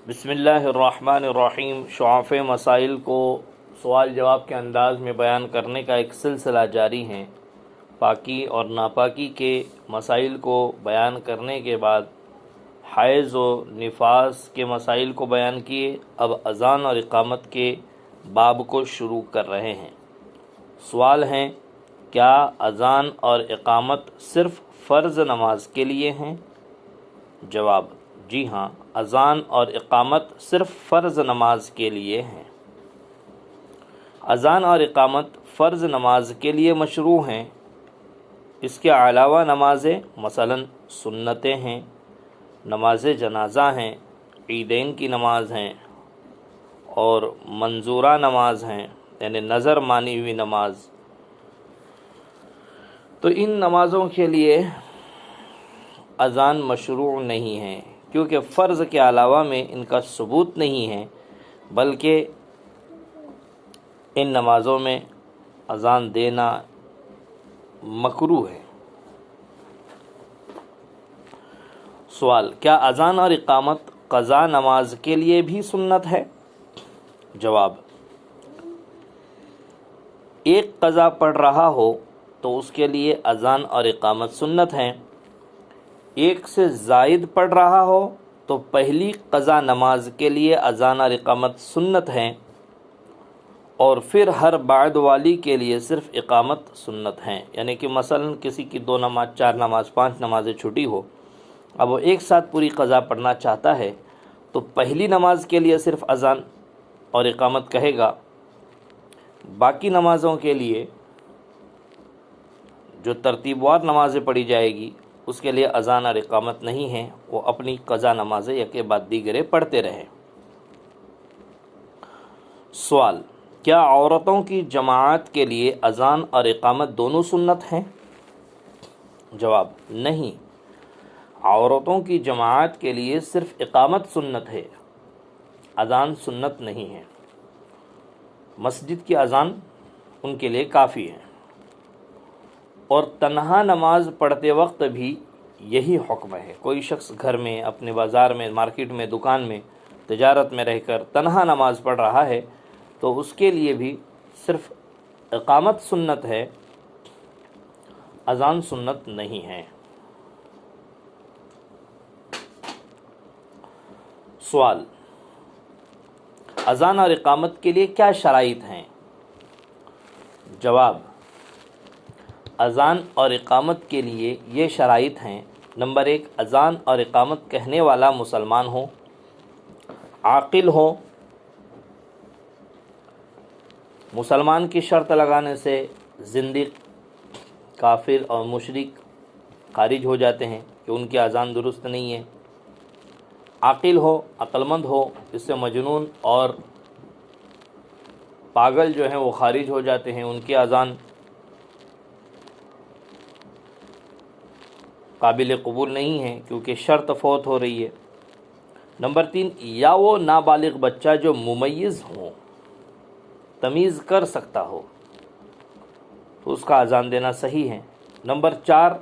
بسم اللہ الرحمن الرحیم۔ شعاف مسائل کو سوال جواب کے انداز میں بیان کرنے کا ایک سلسلہ جاری ہے۔ پاکی اور ناپاکی کے مسائل کو بیان کرنے کے بعد حیض و نفاس کے مسائل کو بیان کیے، اب اذان اور اقامت کے باب کو شروع کر رہے ہیں۔ سوال ہیں، کیا اذان اور اقامت صرف فرض نماز کے لیے ہیں؟ جواب، جی ہاں، اذان اور اقامت صرف فرض نماز کے لیے ہیں۔ اذان اور اقامت فرض نماز کے لیے مشروع ہیں۔ اس کے علاوہ نمازیں مثلا سنتیں ہیں، نماز جنازہ ہیں، عیدین کی نماز ہیں اور منظورہ نماز ہیں، یعنی نظر مانی ہوئی نماز۔ تو ان نمازوں کے لیے اذان مشروع نہیں ہے، کیونکہ فرض کے علاوہ میں ان کا ثبوت نہیں ہے، بلکہ ان نمازوں میں اذان دینا مکروہ ہے۔ سوال، کیا اذان اور اقامت قضا نماز کے لیے بھی سنت ہے؟ جواب، ایک قضا پڑھ رہا ہو تو اس کے لیے اذان اور اقامت سنت ہیں۔ ایک سے زائد پڑھ رہا ہو تو پہلی قضا نماز کے لیے اذان اور اقامت سنت ہیں، اور پھر ہر بعد والی کے لیے صرف اقامت سنت ہیں۔ یعنی کہ مثلا کسی کی 2 نماز، 4 نماز، 5 نمازیں چھٹی ہو، اب وہ ایک ساتھ پوری قضا پڑھنا چاہتا ہے تو پہلی نماز کے لیے صرف اذان اور اقامت کہے گا، باقی نمازوں کے لیے جو ترتیب وار نمازیں پڑھی جائے گی اس کے لیے اذان اور اقامت نہیں ہے، وہ اپنی قضا نمازیں یکے بعد دیگرے پڑھتے رہیں۔ سوال، کیا عورتوں کی جماعت کے لیے اذان اور اقامت دونوں سنت ہیں؟ جواب، نہیں، عورتوں کی جماعت کے لیے صرف اقامت سنت ہے، اذان سنت نہیں ہے۔ مسجد کی اذان ان کے لیے کافی ہے، اور تنہا نماز پڑھتے وقت بھی یہی حکم ہے۔ کوئی شخص گھر میں، اپنے بازار میں، مارکیٹ میں، دکان میں، تجارت میں رہ کر تنہا نماز پڑھ رہا ہے تو اس کے لیے بھی صرف اقامت سنت ہے، اذان سنت نہیں ہے۔ سوال، اذان اور اقامت کے لیے کیا شرائط ہیں؟ جواب، اذان اور اقامت کے لیے یہ شرائط ہیں۔ نمبر 1، اذان اور اقامت کہنے والا مسلمان ہو، عاقل ہو۔ مسلمان کی شرط لگانے سے زندیق، کافر اور مشرک خارج ہو جاتے ہیں کہ ان کی اذان درست نہیں ہے۔ عاقل ہو، عقل مند ہو، اس سے مجنون اور پاگل جو ہیں وہ خارج ہو جاتے ہیں، ان کی اذان قابل قبول نہیں ہے کیونکہ شرط فوت ہو رہی ہے۔ نمبر 3، یا وہ نابالغ بچہ جو ممیز ہو، تمیز کر سکتا ہو، تو اس کا اذان دینا صحیح ہے۔ نمبر 4،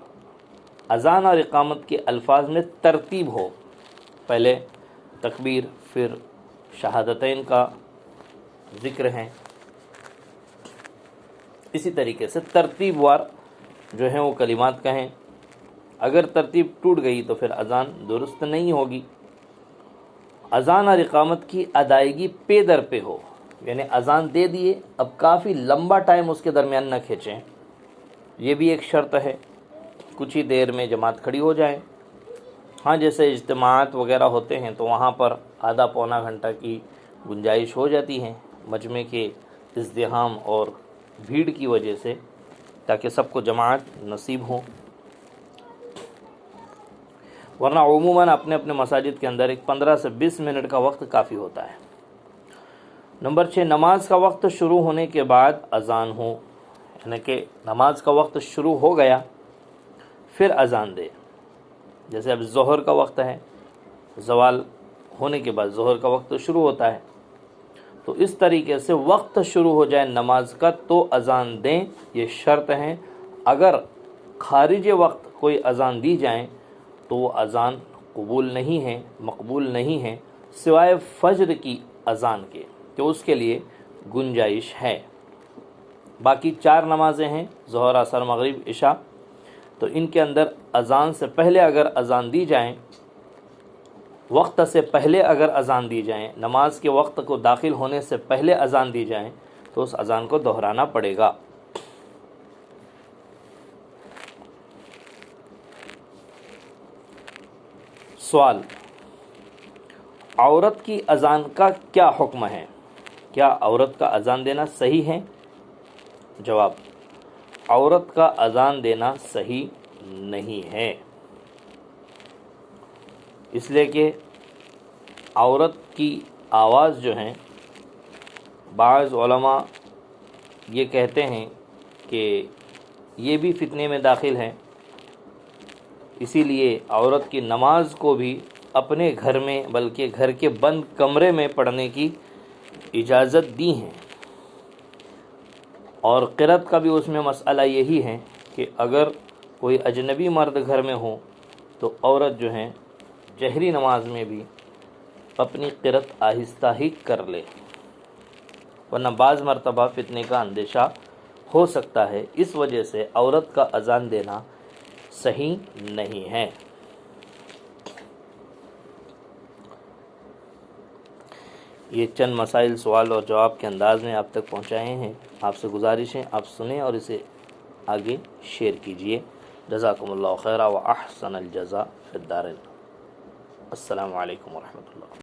اذان اور اقامت کے الفاظ میں ترتیب ہو، پہلے تکبیر پھر شہادتین کا ذکر ہے، اسی طریقے سے ترتیب وار جو ہیں وہ کلمات کہیں۔ اگر ترتیب ٹوٹ گئی تو پھر اذان درست نہیں ہوگی۔ اذان اور اقامت کی ادائیگی پے در پہ ہو، یعنی اذان دے دیے، اب کافی لمبا ٹائم اس کے درمیان نہ کھینچیں، یہ بھی ایک شرط ہے۔ کچھ ہی دیر میں جماعت کھڑی ہو جائے۔ ہاں، جیسے اجتماعات وغیرہ ہوتے ہیں تو وہاں پر آدھا پونا گھنٹہ کی گنجائش ہو جاتی ہے مجمع کے ازدحام اور بھیڑ کی وجہ سے، تاکہ سب کو جماعت نصیب ہو، ورنہ عموماً اپنے اپنے مساجد کے اندر ایک 15 سے 20 منٹ کا وقت کافی ہوتا ہے۔ نمبر 6، نماز کا وقت شروع ہونے کے بعد اذان ہو، یعنی کہ نماز کا وقت شروع ہو گیا پھر اذان دے۔ جیسے اب ظہر کا وقت ہے، زوال ہونے کے بعد ظہر کا وقت شروع ہوتا ہے، تو اس طریقے سے وقت شروع ہو جائے نماز کا تو اذان دیں، یہ شرط ہے۔ اگر خارج وقت کوئی اذان دی جائیں تو وہ اذان قبول نہیں ہے، مقبول نہیں ہے، سوائے فجر کی اذان کے کہ اس کے لیے گنجائش ہے۔ باقی 4 نمازیں ہیں، ظہر، عصر، مغرب، عشاء، تو ان کے اندر اذان سے پہلے اگر اذان دی جائیں، وقت سے پہلے اگر اذان دی جائیں، نماز کے وقت کو داخل ہونے سے پہلے اذان دی جائیں تو اس اذان کو دہرانا پڑے گا۔ سوال، عورت کی اذان کا کیا حکم ہے؟ کیا عورت کا اذان دینا صحیح ہے؟ جواب، عورت کا اذان دینا صحیح نہیں ہے، اس لیے کہ عورت کی آواز جو ہیں، بعض علماء یہ کہتے ہیں کہ یہ بھی فتنے میں داخل ہے، اسی لیے عورت کی نماز کو بھی اپنے گھر میں بلکہ گھر کے بند کمرے میں پڑھنے کی اجازت دی ہے۔ اور قرأت کا بھی اس میں مسئلہ یہی ہے کہ اگر کوئی اجنبی مرد گھر میں ہو تو عورت جو ہیں جہری نماز میں بھی اپنی قرأت آہستہ ہی کر لے، ورنہ بعض مرتبہ فتنے کا اندیشہ ہو سکتا ہے، اس وجہ سے عورت کا اذان دینا صحیح نہیں ہے۔ یہ چند مسائل سوال اور جواب کے انداز میں آپ تک پہنچائے ہیں، آپ سے گزارش ہے آپ سنیں اور اسے آگے شیئر کیجئے۔ جزاکم اللہ خیرا و احسن الجزاء فی الدارین۔ السلام علیکم ورحمۃ اللہ۔